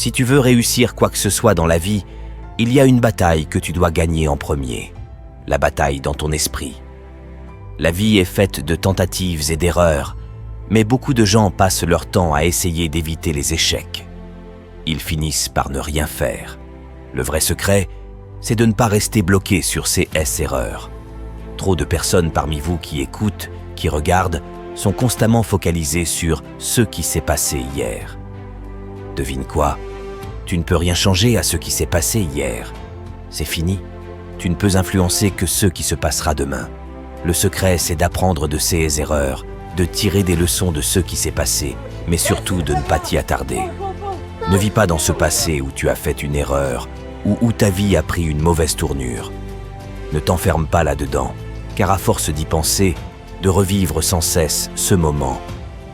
Si tu veux réussir quoi que ce soit dans la vie, il y a une bataille que tu dois gagner en premier. La bataille dans ton esprit. La vie est faite de tentatives et d'erreurs, mais beaucoup de gens passent leur temps à essayer d'éviter les échecs. Ils finissent par ne rien faire. Le vrai secret, c'est de ne pas rester bloqué sur ces erreurs. Trop de personnes parmi vous qui écoutent, qui regardent, sont constamment focalisées sur ce qui s'est passé hier. Devine quoi? Tu ne peux rien changer à ce qui s'est passé hier. C'est fini. Tu ne peux influencer que ce qui se passera demain. Le secret, c'est d'apprendre de ces erreurs, de tirer des leçons de ce qui s'est passé, mais surtout de ne pas t'y attarder. Ne vis pas dans ce passé où tu as fait une erreur, ou où ta vie a pris une mauvaise tournure. Ne t'enferme pas là-dedans, car à force d'y penser, de revivre sans cesse ce moment,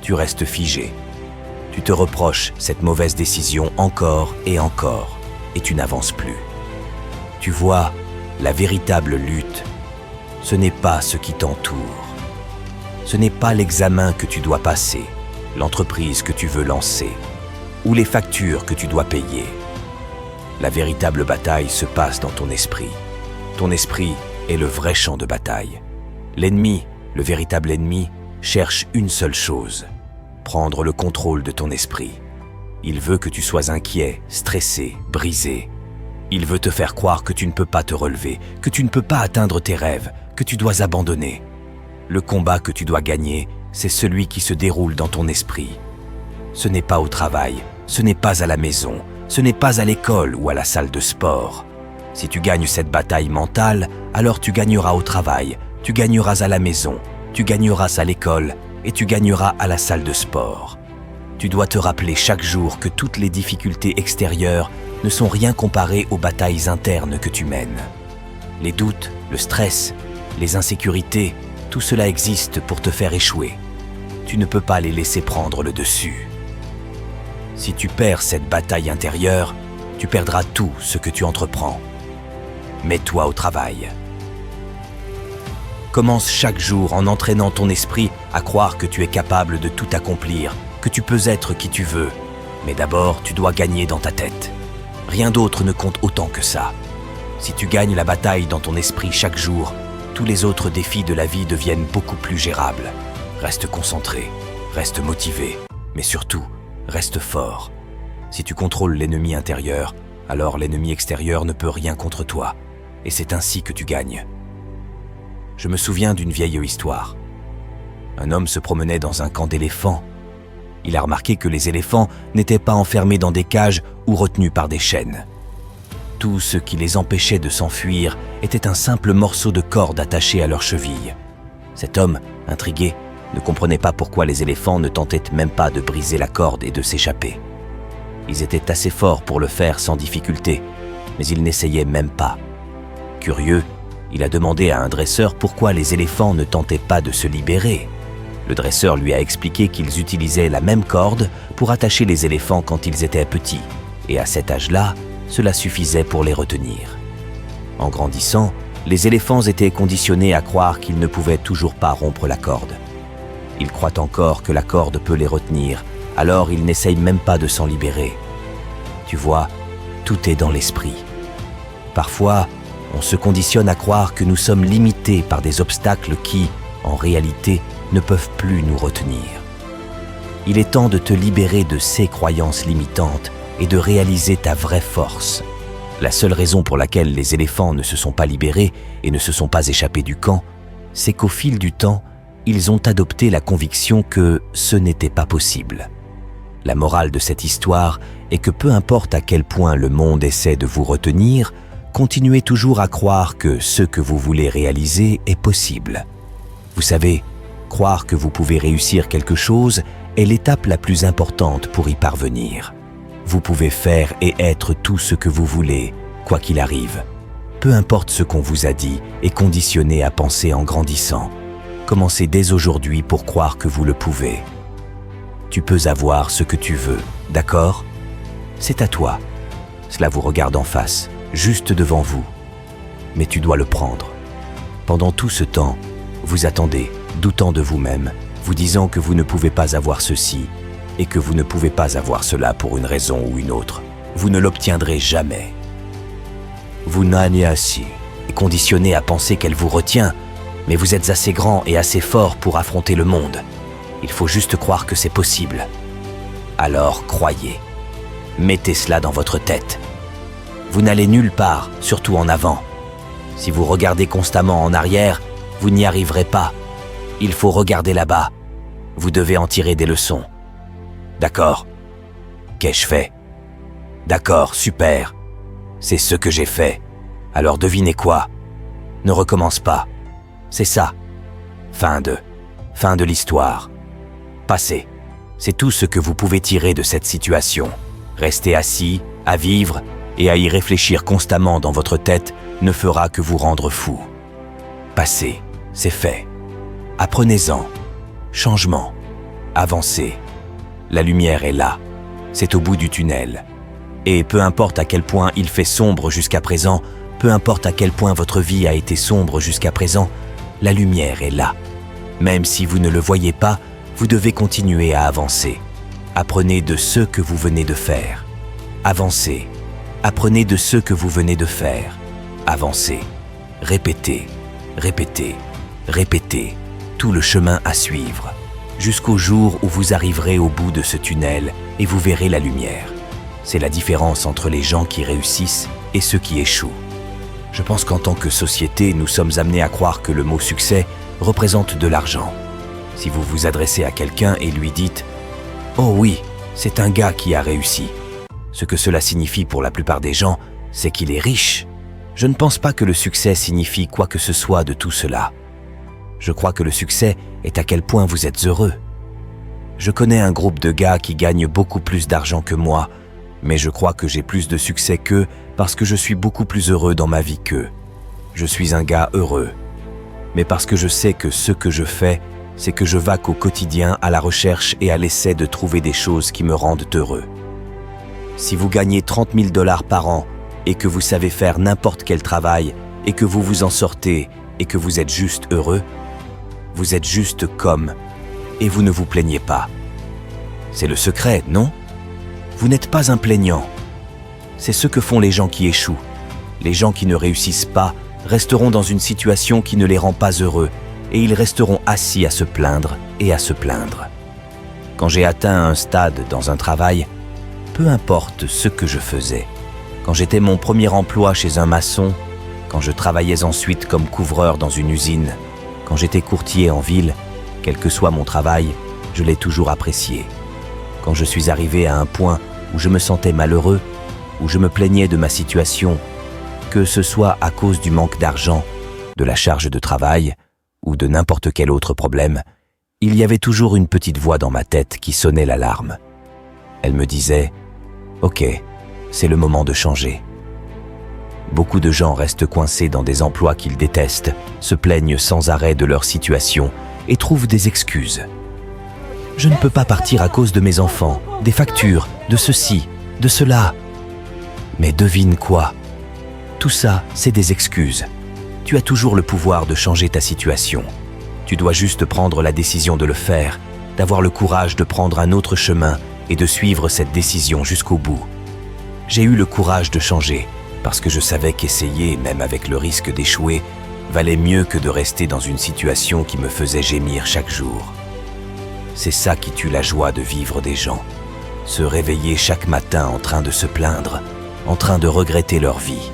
tu restes figé. Tu te reproches cette mauvaise décision encore, et tu n'avances plus. Tu vois, la véritable lutte, ce n'est pas ce qui t'entoure. Ce n'est pas l'examen que tu dois passer, l'entreprise que tu veux lancer, ou les factures que tu dois payer. La véritable bataille se passe dans ton esprit. Ton esprit est le vrai champ de bataille. L'ennemi, le véritable ennemi, cherche une seule chose: prendre le contrôle de ton esprit. Il veut que tu sois inquiet, stressé, brisé. Il veut te faire croire que tu ne peux pas te relever, que tu ne peux pas atteindre tes rêves, que tu dois abandonner. Le combat que tu dois gagner, c'est celui qui se déroule dans ton esprit. Ce n'est pas au travail, ce n'est pas à la maison, ce n'est pas à l'école ou à la salle de sport. Si tu gagnes cette bataille mentale, alors tu gagneras au travail, tu gagneras à la maison, tu gagneras à l'école et tu gagneras à la salle de sport. Tu dois te rappeler chaque jour que toutes les difficultés extérieures ne sont rien comparées aux batailles internes que tu mènes. Les doutes, le stress, les insécurités, tout cela existe pour te faire échouer. Tu ne peux pas les laisser prendre le dessus. Si tu perds cette bataille intérieure, tu perdras tout ce que tu entreprends. Mets-toi au travail. Commence chaque jour en entraînant ton esprit à croire que tu es capable de tout accomplir, que tu peux être qui tu veux. Mais d'abord, tu dois gagner dans ta tête. Rien d'autre ne compte autant que ça. Si tu gagnes la bataille dans ton esprit chaque jour, tous les autres défis de la vie deviennent beaucoup plus gérables. Reste concentré, reste motivé, mais surtout, reste fort. Si tu contrôles l'ennemi intérieur, alors l'ennemi extérieur ne peut rien contre toi. Et c'est ainsi que tu gagnes. Je me souviens d'une vieille histoire. Un homme se promenait dans un camp d'éléphants. Il a remarqué que les éléphants n'étaient pas enfermés dans des cages ou retenus par des chaînes. Tout ce qui les empêchait de s'enfuir était un simple morceau de corde attaché à leurs chevilles. Cet homme, intrigué, ne comprenait pas pourquoi les éléphants ne tentaient même pas de briser la corde et de s'échapper. Ils étaient assez forts pour le faire sans difficulté, mais ils n'essayaient même pas. Curieux, il a demandé à un dresseur pourquoi les éléphants ne tentaient pas de se libérer. Le dresseur lui a expliqué qu'ils utilisaient la même corde pour attacher les éléphants quand ils étaient petits, et à cet âge-là, cela suffisait pour les retenir. En grandissant, les éléphants étaient conditionnés à croire qu'ils ne pouvaient toujours pas rompre la corde. Ils croient encore que la corde peut les retenir, alors ils n'essayent même pas de s'en libérer. Tu vois, tout est dans l'esprit. Parfois, on se conditionne à croire que nous sommes limités par des obstacles qui, en réalité, ne peuvent plus nous retenir. Il est temps de te libérer de ces croyances limitantes et de réaliser ta vraie force. La seule raison pour laquelle les éléphants ne se sont pas libérés et ne se sont pas échappés du camp, c'est qu'au fil du temps, ils ont adopté la conviction que ce n'était pas possible. La morale de cette histoire est que peu importe à quel point le monde essaie de vous retenir, continuez toujours à croire que ce que vous voulez réaliser est possible. Vous savez, croire que vous pouvez réussir quelque chose est l'étape la plus importante pour y parvenir. Vous pouvez faire et être tout ce que vous voulez, quoi qu'il arrive. Peu importe ce qu'on vous a dit et conditionné à penser en grandissant. Commencez dès aujourd'hui pour croire que vous le pouvez. Tu peux avoir ce que tu veux, d'accord? C'est à toi. Cela vous regarde en face, juste devant vous. Mais tu dois le prendre. Pendant tout ce temps, vous attendez, doutant de vous-même, vous disant que vous ne pouvez pas avoir ceci et que vous ne pouvez pas avoir cela pour une raison ou une autre. vous ne l'obtiendrez jamais. Vous n'êtes assis et conditionné à penser qu'elle vous retient, mais vous êtes assez grand et assez fort pour affronter le monde. Il faut juste croire que c'est possible. Alors croyez. Mettez cela dans votre tête. Vous n'allez nulle part, surtout en avant. Si vous regardez constamment en arrière, vous n'y arriverez pas. Il faut regarder là-bas. Vous devez en tirer des leçons. D'accord. Qu'ai-je fait? D'accord, super. C'est ce que j'ai fait. Alors devinez quoi? Ne recommence pas. C'est ça. Fin de l'histoire. Passé. C'est tout ce que vous pouvez tirer de cette situation. Rester assis, à vivre et à y réfléchir constamment dans votre tête ne fera que vous rendre fou. Passé, c'est fait. Apprenez-en. Changement. Avancez. La lumière est là. C'est au bout du tunnel. Et peu importe à quel point il fait sombre jusqu'à présent, peu importe à quel point votre vie a été sombre jusqu'à présent, la lumière est là. Même si vous ne le voyez pas, vous devez continuer à avancer. Apprenez de ce que vous venez de faire. Avancez. Apprenez de ce que vous venez de faire. Avancez. Répétez, répétez, répétez. Tout le chemin à suivre. Jusqu'au jour où vous arriverez au bout de ce tunnel et vous verrez la lumière. C'est la différence entre les gens qui réussissent et ceux qui échouent. Je pense qu'en tant que société, nous sommes amenés à croire que le mot succès représente de l'argent. Si vous vous adressez à quelqu'un et lui dites « Oh oui, c'est un gars qui a réussi », ce que cela signifie pour la plupart des gens, c'est qu'il est riche. Je ne pense pas que le succès signifie quoi que ce soit de tout cela. Je crois que le succès est à quel point vous êtes heureux. Je connais un groupe de gars qui gagnent beaucoup plus d'argent que moi, mais je crois que j'ai plus de succès qu'eux parce que je suis beaucoup plus heureux dans ma vie qu'eux. Je suis un gars heureux, mais parce que je sais que ce que je fais, c'est que je vaque au quotidien à la recherche et à l'essai de trouver des choses qui me rendent heureux. Si vous gagnez 30 000 $ par an et que vous savez faire n'importe quel travail et que vous vous en sortez et que vous êtes juste heureux, vous êtes juste comme et vous ne vous plaignez pas. C'est le secret, non? Vous n'êtes pas un plaignant. C'est ce que font les gens qui échouent. Les gens qui ne réussissent pas resteront dans une situation qui ne les rend pas heureux et ils resteront assis à se plaindre et à se plaindre. Quand j'ai atteint un stade dans un travail, peu importe ce que je faisais, quand j'étais mon premier emploi chez un maçon, quand je travaillais ensuite comme couvreur dans une usine, quand j'étais courtier en ville, quel que soit mon travail, je l'ai toujours apprécié. Quand je suis arrivé à un point où je me sentais malheureux, où je me plaignais de ma situation, que ce soit à cause du manque d'argent, de la charge de travail ou de n'importe quel autre problème, il y avait toujours une petite voix dans ma tête qui sonnait l'alarme. Elle me disait « Ok, c'est le moment de changer ». Beaucoup de gens restent coincés dans des emplois qu'ils détestent, se plaignent sans arrêt de leur situation et trouvent des excuses. Je ne peux pas partir à cause de mes enfants, des factures, de ceci, de cela. Mais devine quoi? Tout ça, c'est des excuses. Tu as toujours le pouvoir de changer ta situation. Tu dois juste prendre la décision de le faire, d'avoir le courage de prendre un autre chemin et de suivre cette décision jusqu'au bout. J'ai eu le courage de changer, parce que je savais qu'essayer, même avec le risque d'échouer, valait mieux que de rester dans une situation qui me faisait gémir chaque jour. C'est ça qui tue la joie de vivre des gens. Se réveiller chaque matin en train de se plaindre, en train de regretter leur vie.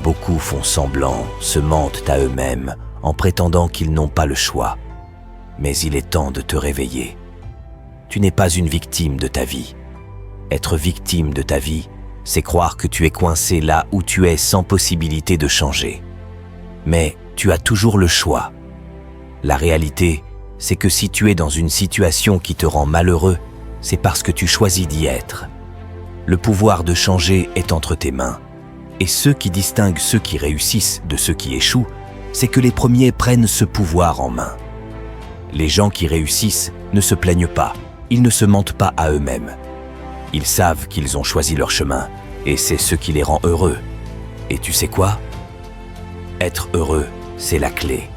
Beaucoup font semblant, se mentent à eux-mêmes, en prétendant qu'ils n'ont pas le choix. Mais il est temps de te réveiller. Tu n'es pas une victime de ta vie. Être victime de ta vie, c'est croire que tu es coincé là où tu es sans possibilité de changer. Mais tu as toujours le choix. La réalité, c'est que si tu es dans une situation qui te rend malheureux, c'est parce que tu choisis d'y être. Le pouvoir de changer est entre tes mains. Et ce qui distingue ceux qui réussissent de ceux qui échouent, c'est que les premiers prennent ce pouvoir en main. Les gens qui réussissent ne se plaignent pas, ils ne se mentent pas à eux-mêmes. Ils savent qu'ils ont choisi leur chemin, et c'est ce qui les rend heureux. Et tu sais quoi? Être heureux, c'est la clé.